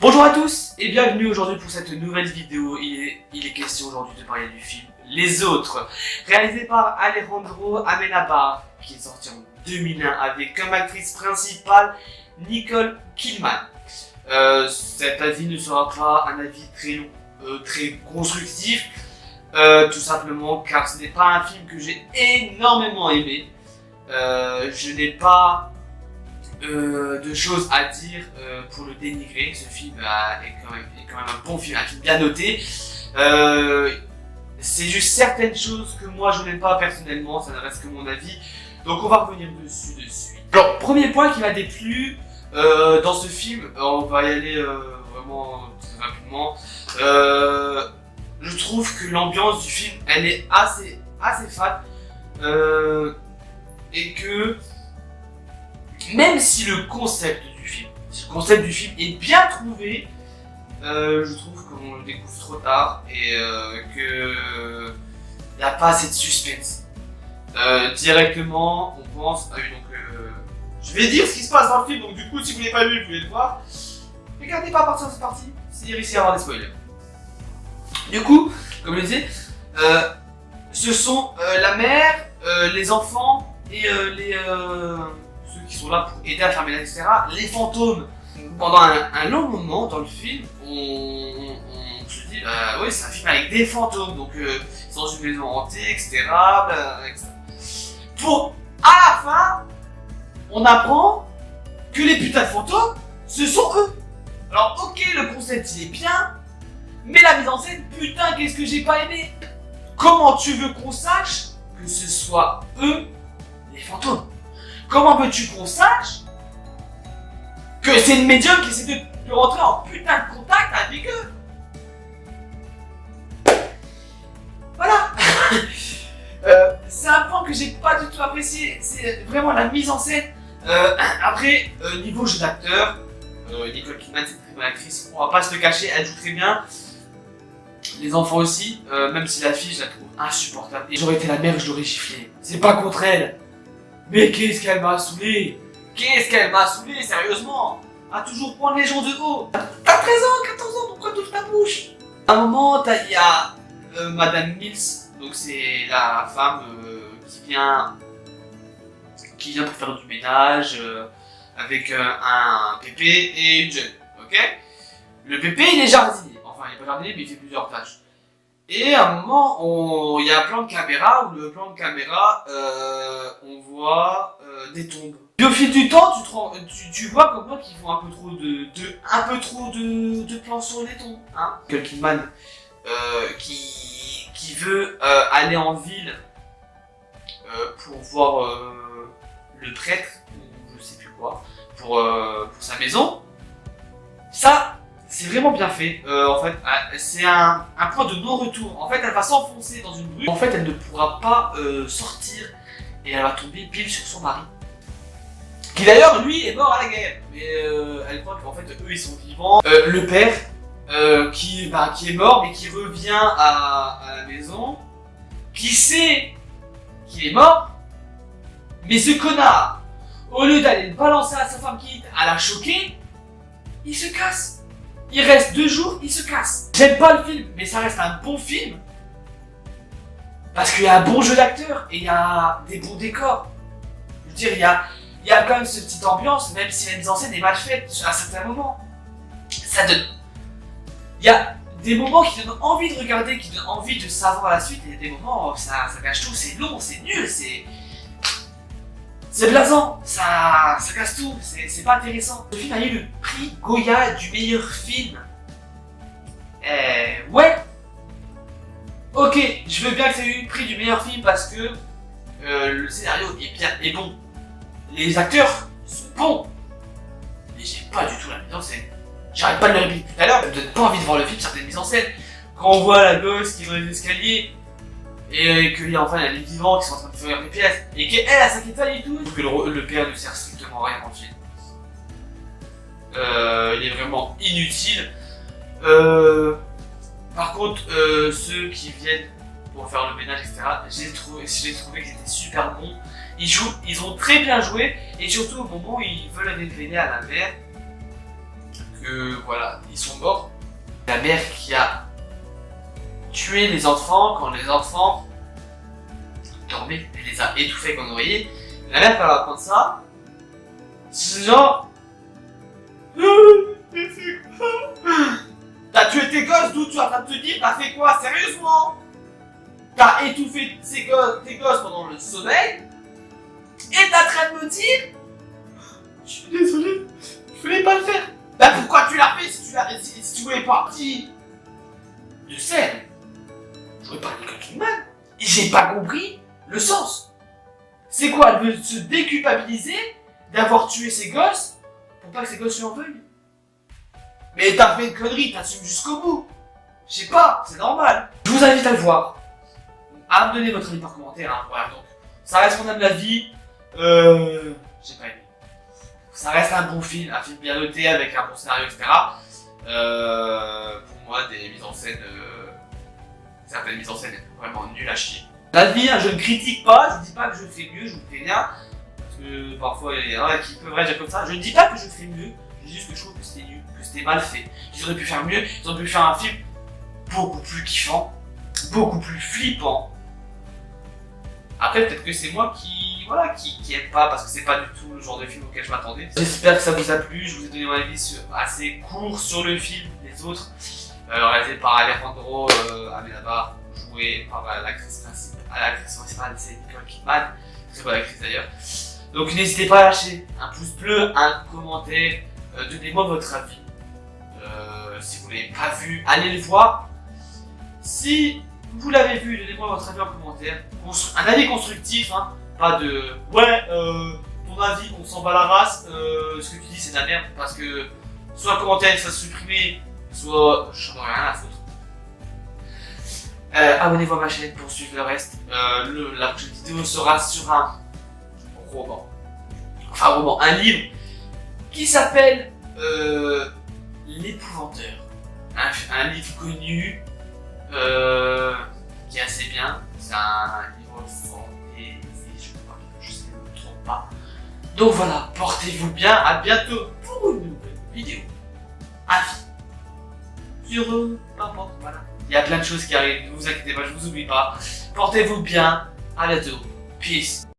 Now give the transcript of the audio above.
Bonjour à tous et bienvenue aujourd'hui pour cette nouvelle vidéo. Il est question aujourd'hui de parler du film Les Autres, réalisé par Alejandro Amenábar, qui est sorti en 2001 avec comme actrice principale Nicole Kidman. Cet avis ne sera pas un avis très long, très constructif, tout simplement car ce n'est pas un film que j'ai énormément aimé. Je n'ai pas de choses à dire pour le dénigrer. Ce film est quand même un bon film, un film bien noté. C'est juste certaines choses que moi je n'aime pas personnellement, ça ne reste que mon avis, donc on va revenir dessus de suite. Alors, premier point qui m'a déplu dans ce film, on va y aller vraiment très rapidement. Je trouve que l'ambiance du film elle est assez fade et que même si le concept du film est bien trouvé, je trouve qu'on le découvre trop tard et que il n'y a pas assez de suspense. Directement, on pense à je vais dire ce qui se passe dans le film, donc du coup, si vous ne l'avez pas vu, vous pouvez le voir. Regardez pas à partir de cette partie, c'est risqué d'avoir des spoilers. Du coup, comme je le disais, ce sont la mère, les enfants et ceux qui sont là pour aider à fermer la etc. Les fantômes. Pendant un long moment dans le film, on se dit oui, c'est un film avec des fantômes, donc ils sont dans une maison hantée, etc. Etc. Pour à la fin, on apprend que les putains de fantômes, ce sont eux. Alors ok, le concept il est bien, mais la mise en scène, putain, qu'est-ce que j'ai pas aimé. Comment tu veux qu'on sache que ce soit eux les fantômes? Comment veux-tu qu'on sache que c'est une médium qui essaie de rentrer en putain de contact avec eux? Voilà. C'est un point que j'ai pas du tout apprécié, c'est vraiment la mise en scène. Après, niveau jeu d'acteur, Nicole Kidman c'est une très bonne actrice, on va pas se le cacher, elle joue très bien. Les enfants aussi, même si la fille je la trouve insupportable. Et j'aurais été la mère, je l'aurais giflé. C'est pas contre elle. Mais qu'est-ce qu'elle m'a saoulé! Qu'est-ce qu'elle m'a saoulé, sérieusement! À toujours prendre les gens de haut! T'as 13 ans, 14 ans, pourquoi t'ouvres ta bouche? À un moment, il y a Madame Mills, donc c'est la femme qui vient pour faire du ménage avec un pépé et une jeune, ok? Le pépé il est jardinier, enfin il est pas jardinier mais il fait plusieurs tâches. Et à un moment, il y a un plan de caméra où le plan de caméra, on voit des tombes. Et au fil du temps, tu vois comme moi qu'ils font un peu trop de plans sur les tombes. Hein. Nicole Kidman qui veut aller en ville pour voir le prêtre ou je sais plus quoi pour sa maison. Ça. C'est vraiment bien fait, en fait, c'est un point de non-retour. En fait, elle va s'enfoncer dans une brume. En fait, elle ne pourra pas sortir et elle va tomber pile sur son mari. Qui d'ailleurs, lui, est mort à la guerre. Mais elle croit qu'en fait, eux, ils sont vivants. Le père, qui est mort, mais qui revient à la maison, qui sait qu'il est mort, mais ce connard, au lieu d'aller le balancer à sa femme quitte, à la choquer, il se casse. Il reste 2 jours, il se casse. J'aime pas le film, mais ça reste un bon film. Parce qu'il y a un bon jeu d'acteur et il y a des bons décors. Je veux dire, il y a quand même cette petite ambiance, même si la mise en scène est mal faite à certains moments. Ça donne. Il y a des moments qui donnent envie de regarder, qui donnent envie de savoir la suite, et il y a des moments où ça gâche tout, c'est long, c'est nul, c'est blasant, ça casse tout, c'est pas intéressant. Le film a eu le prix Goya du meilleur film. Ouais. Ok, je veux bien que ça ait eu le prix du meilleur film parce que le scénario est bien et bon. Les acteurs sont bons. Mais j'ai pas du tout la mise en scène. J'arrête pas de le répéter tout à l'heure, ça me donne pas envie de voir le film, certaines mises en scène. Quand on voit la gosse qui va les escaliers, et qu'il y a enfin les vivants qui sont en train de faire des pièces, et qu'elle elle s'inquiète pas du tout. Que le père ne sert strictement à rien dans le film. Il est vraiment inutile. Par contre, ceux qui viennent pour faire le ménage, etc., j'ai trouvé qu'ils étaient super bons. Ils ont très bien joué, et surtout au moment où ils veulent révéler à la mère que voilà, ils sont morts. La mère qui a tué les enfants quand les enfants dormaient, elle les a étouffés comme noyés. La mère, quand elle raconte ça, c'est genre. T'as tué tes gosses, d'où tu es en train de te dire, t'as fait quoi, sérieusement? T'as étouffé tes gosses pendant le sommeil, et t'es en train de me dire, je suis désolé, je voulais pas le faire. Bah pourquoi tu l'as fait si tu voulais pas? Si. Je sais, je voulais pas Nicole Kidman, et j'ai pas compris le sens. C'est quoi, elle veut se déculpabiliser d'avoir tué ses gosses pour pas que ses gosses lui en veuillent? Mais t'as fait une connerie, t'assumes jusqu'au bout. Je sais pas, c'est normal. Je vous invite à le voir. À me donner votre avis par commentaire, hein. Voilà, donc, ça reste mon âme de la vie. J'ai pas aimé. Ça reste un bon film, un film bien noté avec un bon scénario, etc. Pour moi, des mises en scène, certaines mises en scène vraiment nulles à chier. La vie, hein, je ne critique pas, je dis pas que je fais mieux, je vous préviens. Parce que parfois, il y en a qui peuvent réagir comme ça. Je ne dis pas que je fais mieux, je dis juste que je trouve que c'était nul, que c'était mal fait. Ils auraient pu faire mieux, ils auraient pu faire un film beaucoup plus kiffant, beaucoup plus flippant. Après, peut-être que c'est moi qui aime pas, parce que c'est pas du tout le genre de film auquel je m'attendais. J'espère que ça vous a plu, je vous ai donné mon avis assez court sur le film, les autres, réalisé par Alejandro Amenábar, joué par l'actrice principale, c'est Nicole Kidman, très bonne actrice d'ailleurs. Donc n'hésitez pas à lâcher un pouce bleu, un commentaire, donnez-moi votre avis. Si vous l'avez pas vu, allez le voir. Si vous l'avez vu, donnez-moi votre avis en commentaire. Un avis constructif, hein. Pas de ouais, ton avis, on s'en bat la race, ce que tu dis c'est de la merde, parce que soit un commentaire ça se supprimer, soit j'en ai rien à foutre. Abonnez-vous à ma chaîne pour suivre le reste. La prochaine vidéo sera sur un roman. Enfin, un roman, un livre qui s'appelle L'Épouvanteur. Un livre connu qui est assez bien. C'est un livre fantasy, je ne me trompe pas. Donc voilà, portez-vous bien. À bientôt pour une nouvelle vidéo. Avis sur n'importe, voilà. Il y a plein de choses qui arrivent, ne vous inquiétez pas, je vous oublie pas. Portez-vous bien, à bientôt. Peace.